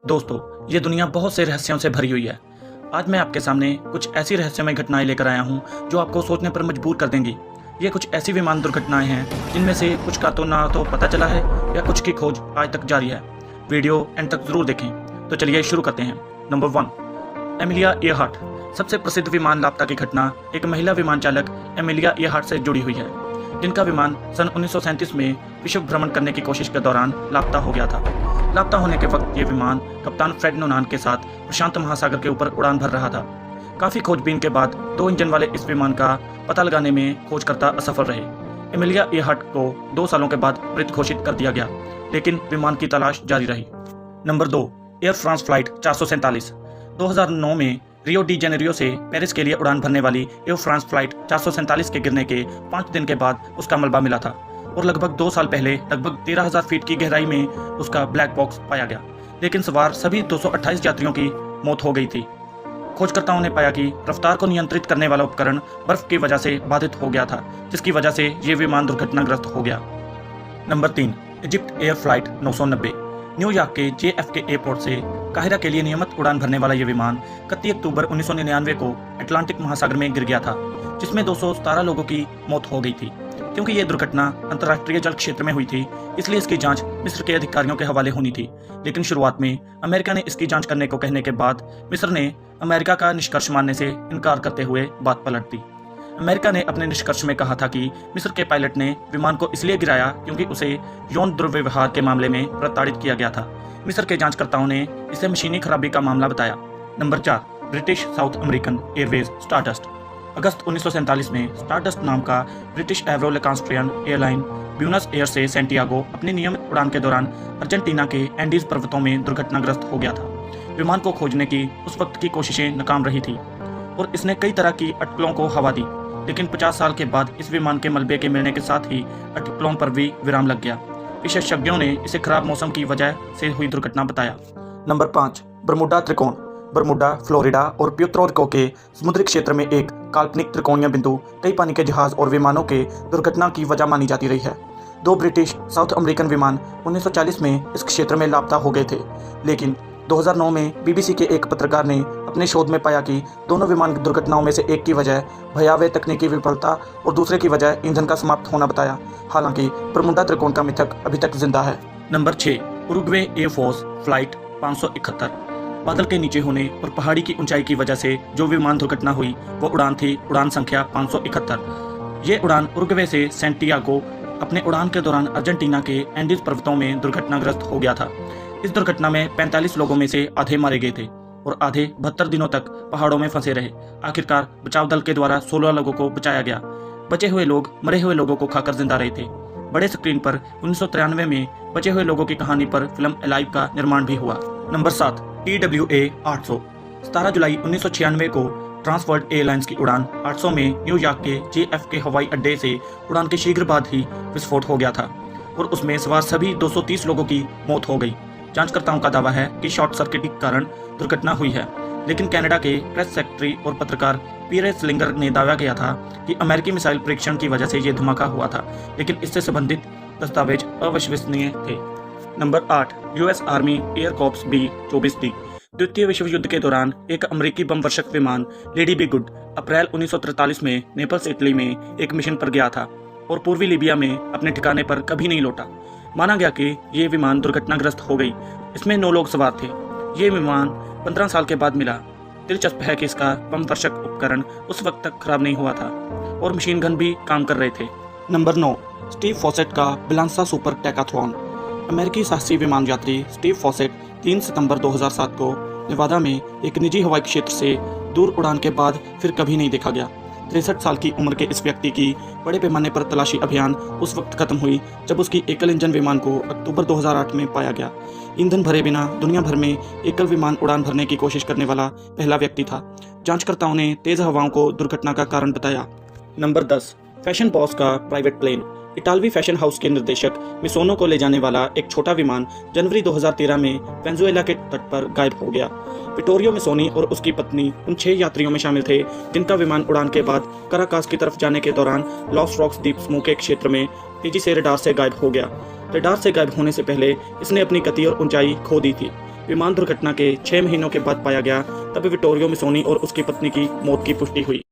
दोस्तों, ये दुनिया बहुत से रहस्यों से भरी हुई है। आज मैं आपके सामने कुछ ऐसी रहस्यमय घटनाएं लेकर आया हूँ जो आपको सोचने पर मजबूर कर देंगी। ये कुछ ऐसी विमान दुर्घटनाएं हैं जिनमें से कुछ का तो ना तो पता चला है या कुछ की खोज आज तक जारी है। वीडियो एंड तक जरूर देखें। तो चलिए शुरू करते हैं। Number 1, Amelia Earhart. सबसे प्रसिद्ध विमान लापता की घटना एक महिला विमान चालक एमिलिया इयरहार्ट से जुड़ी हुई है, जिनका विमान सन 1937 में विश्व भ्रमण करने की कोशिश के दौरान लापता हो गया था। लापता होने के वक्त ये विमान कप्तान फ्रेड नोनान के साथ प्रशांत महासागर के ऊपर उड़ान भर रहा था। काफी खोजबीन के बाद 2 इंजन वाले इस विमान का पता लगाने में खोजकर्ता असफल रहे। एमिलिया इयरहार्ट को 2 सालों के बाद मृत घोषित कर दिया गया, लेकिन विमान की तलाश जारी रही। Number 2, air France flight 447। 2009 में रियो डी जेनेरियो से पेरिस के लिए उड़ान भरने वाली एयर फ्रांस फ्लाइट 447 के गिरने के 5 दिन के बाद उसका मलबा मिला था और लगभग 2 साल पहले लगभग 13,000 फीट की गहराई में उसका ब्लैक बॉक्स पाया गया, लेकिन सवार सभी 228 यात्रियों की मौत हो गई थी। खोजकर्ताओं ने पाया कि रफ्तार को नियंत्रित करने वाला उपकरण बर्फ की वजह से बाधित हो गया था, जिसकी वजह से ये विमान दुर्घटनाग्रस्त हो गया। Number 3, Egypt air flight 990। New York के JFK एयरपोर्ट से काहिरा के लिए नियमित उड़ान भरने वाला यह विमान 31 अक्टूबर 1999 को अटलांटिक महासागर में गिर गया था, जिसमें 217 लोगों की मौत हो गई थी। क्योंकि यह दुर्घटना अंतर्राष्ट्रीय जल क्षेत्र में हुई थी, इसलिए इसकी जांच मिस्र के अधिकारियों के हवाले होनी थी। लेकिन शुरुआत में अमेरिका ने इसकी जांच करने को कहने के बाद मिस्र ने अमेरिका का निष्कर्ष मानने से इनकार करते हुए बात पलट दी। अमेरिका ने अपने निष्कर्ष में कहा था कि मिस्र के पायलट ने विमान को इसलिए गिराया क्योंकि उसे यौन दुर्व्यवहार के मामले में प्रताड़ित किया गया था। मिस्र के जांचकर्ताओं ने इसे मशीनी खराबी का मामला बताया। Number 4, British South American Airways Stardust. अगस्त 1947 में स्टारडस्ट नाम का British Avro Lancastrian airline Buenos Aires से सैंटियागो अपनी नियमित उड़ान के दौरान अर्जेंटीना के एंडीज पर्वतों में दुर्घटनाग्रस्त हो गया था। विमान को खोजने की उस वक्त की कोशिशें नाकाम रही थी और इसने कई तरह की अटकलों को हवा दी, लेकिन 50 साल के बाद इस विमान के मलबे के मिलने के साथ ही अटकलों पर भी विराम लग गया। विशेषज्ञों ने इसे खराब मौसम की वजह से हुई दुर्घटना बताया। नंबर 5, बरमुडा त्रिकोण। बरमुडा, फ्लोरिडा और प्यूर्तो रिको के समुद्री क्षेत्र में एक काल्पनिक त्रिकोणीय बिंदु कई पानी के जहाज और विमानों के दुर्घटना की वजह मानी जाती रही है। 2 ब्रिटिश साउथ अमेरिकन विमान 1940 में इस क्षेत्र में लापता हो गए थे, लेकिन 2009 में BBC के एक पत्रकार ने अपने शोध में पाया कि दोनों विमान दुर्घटनाओं में से एक की वजह भयावह तकनीकी विफलता और दूसरे की वजह ईंधन का समाप्त होना बताया। हालांकि बरमुडा त्रिकोण का मिथक अभी तक जिंदा है। Number 6, Uruguay air force flight 571। बादल के नीचे होने और पहाड़ी की ऊंचाई की वजह से जो विमान दुर्घटना हुई वो उड़ान थी उड़ान संख्या 571। ये उड़ान उरुग्वे से सैंटियागो अपने उड़ान के दौरान अर्जेंटीना के एंडीज पर्वतों में दुर्घटनाग्रस्त हो गया था। इस दुर्घटना में 45 लोगों में से आधे मारे गए थे और आधे 72 दिनों तक पहाड़ों में फंसे रहे। आखिरकार बचाव दल के द्वारा 16 लोगों को बचाया गया। बचे हुए लोग मरे हुए लोगों को खाकर जिंदा रहे थे। बड़े स्क्रीन पर 1993 में बचे हुए लोगों की कहानी पर फिल्म अलाइव का निर्माण भी हुआ। Number 7, TWA 800। 17 जुलाई 1996 को ट्रांसवर्ल्ड एयरलाइंस की उड़ान 800 में न्यूयॉर्क के JFK हवाई अड्डे से उड़ान के शीघ्र बाद ही विस्फोट हो गया था और उसमें सवार सभी 230 लोगों की मौत हो गई। जांचकर्ताओं का दावा है कि शॉर्ट सर्किट के कारण दुर्घटना हुई है, लेकिन कनाडा के प्रेस सेक्रेटरी और पत्रकार पीयर स्लिंगर ने दावा किया था कि अमेरिकी मिसाइल परीक्षण की वजह से यह धमाका हुआ था, लेकिन इससे संबंधित दस्तावेज अविश्वसनीय थे। Number 8, US army air corps B-24D। द्वितीय विश्व युद्ध के दौरान एक अमेरिकी बम वर्षक विमान लेडी बी गुड अप्रैल 1943 में नेपल्स इटली में एक मिशन पर गया था और पूर्वी लीबिया में अपने ठिकाने पर कभी नहीं लौटा। माना गया कि ये विमान दुर्घटनाग्रस्त हो गई। इसमें 9 लोग सवार थे। ये विमान 15 साल के बाद मिला। दिलचस्प है कि इसका बम वर्षक उपकरण उस वक्त तक खराब नहीं हुआ था और मशीन गन भी काम कर रहे थे। नंबर 9, स्टीव फॉसेट का बिलांसा सुपर टैकाथलॉन। अमेरिकी साहसी विमान यात्री स्टीव फॉसेट 3 सितंबर 2007 को नेवादा में एक निजी हवाई क्षेत्र से दूर उड़ान के बाद फिर कभी नहीं देखा गया। 63 साल की उम्र के इस व्यक्ति की बड़े पैमाने पर तलाशी अभियान उस वक्त खत्म हुई जब उसकी एकल इंजन विमान को अक्टूबर 2008 में पाया गया। ईंधन भरे बिना दुनिया भर में एकल विमान उड़ान भरने की कोशिश करने वाला पहला व्यक्ति था। जांचकर्ताओं ने तेज हवाओं को दुर्घटना का कारण बताया। नंबर 10, फैशन बॉस का प्राइवेट प्लेन। इटालवी फैशन हाउस के निर्देशक मिसोनो को ले जाने वाला एक छोटा विमान जनवरी 2013 में वेनेजुएला के तट पर गायब हो गया। विटोरियो मिसोनी और उसकी पत्नी उन 6 यात्रियों में शामिल थे जिनका विमान उड़ान के बाद कराकास की तरफ जाने के दौरान लॉस रॉक्स द्वीप समूह के क्षेत्र में तेजी से रडार से गायब हो गया। रडार से गायब होने से पहले इसने अपनी गति और ऊंचाई खो दी थी। विमान दुर्घटना के 6 महीनों के बाद पाया गया, तब विटोरियो मिसोनी और उसकी पत्नी की मौत की पुष्टि हुई।